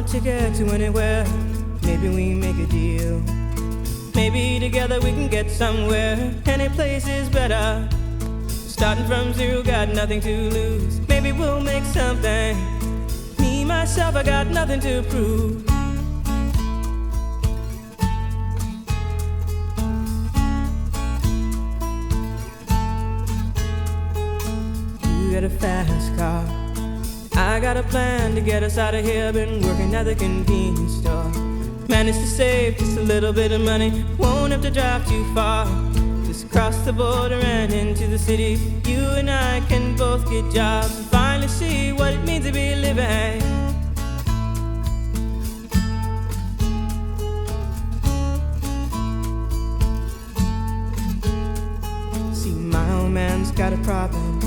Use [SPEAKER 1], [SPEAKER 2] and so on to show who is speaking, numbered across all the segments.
[SPEAKER 1] a ticket to anywhere. Maybe we make a deal. Maybe together we can get somewhere. Any place is better. Starting from zero, got nothing to lose. Maybe we'll make something. Me, myself, I got nothing to prove. You got a fast car, I got a plan to get us out of here. Been working at the convenience store. Managed to save just a little bit of money. Won't have to drive too far. Just cross the border and into the city. You and I can both get jobs and finally see what it means to be living. See, my old man's got a problem.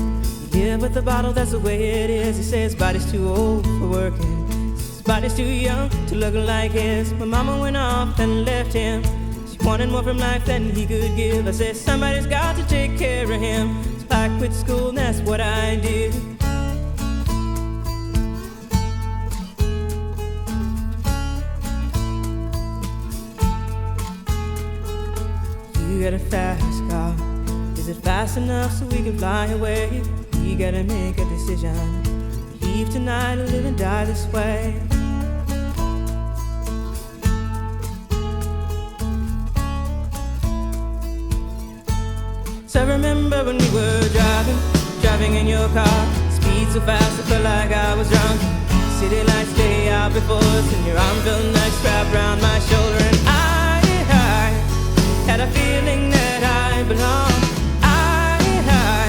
[SPEAKER 1] He live with a bottle, that's the way it is. He says his body's too old for working. His body's too young to look like his. My mama went off and left him. She wanted more from life than he could give. I said somebody's got to take care of him. So I quit school and that's what I did. You got a fast car. Is it fast enough so we can fly away? We gotta make a decision. Leave tonight or live and die this way. So I remember when we were driving in your car. Speed so fast I felt like I was drunk. City lights lay out before us, and your arm felt nice wrapped around my shoulder. And I had a feeling that I belonged. I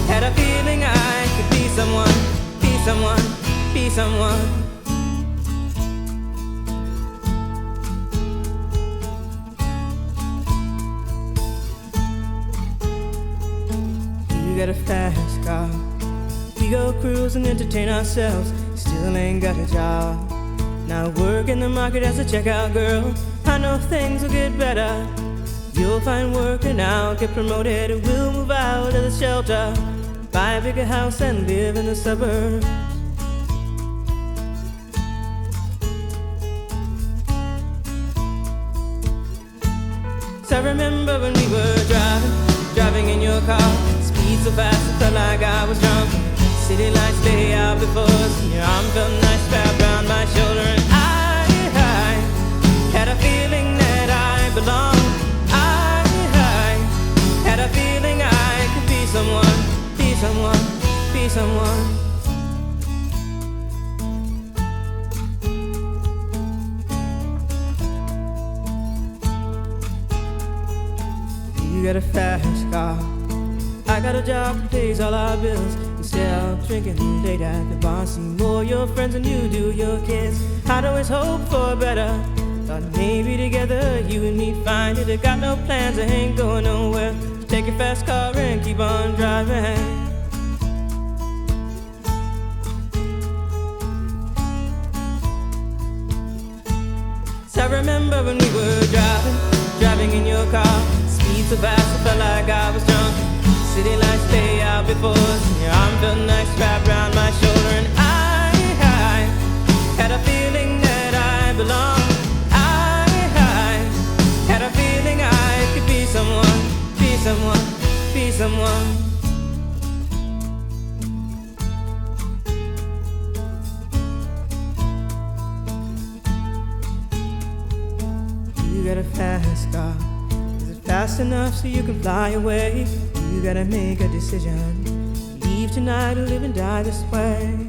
[SPEAKER 1] had a feeling I could be someone, be someone, be someone. You got a fast car. We go cruise and entertain ourselves. Still ain't got a job. Now work in the market as a checkout girl. I know things will get better. You'll find work and I'll get promoted. And we'll move out of the shelter, buy a bigger house and live in the suburbs. So I remember when we were driving in your car. Speed so fast it felt like I was drunk. City lights lay out before us, and your arm felt nice wrapped around my shoulder. And I had a feeling that I belonged. I had a feeling I could be someone, be someone, be someone. You got a fast car, I got a job that pays all our bills. Instead of drinking late at the bar, see more your friends than you do your kids. I'd always hope for better. Thought maybe together you and me find it. I got no plans, I ain't going nowhere. So take your fast car and keep on driving. So I remember when we were driving in your car. Speed so fast I felt like I was drunk. City lights lay out before us, and your arm felt nice wrapped around my shoulder. And I had a feeling that I belonged. I had a feeling I could be someone, be someone, be someone. You got a fast car. Is it fast enough so you can fly away? You gotta make a decision. Leave tonight or live and die this way.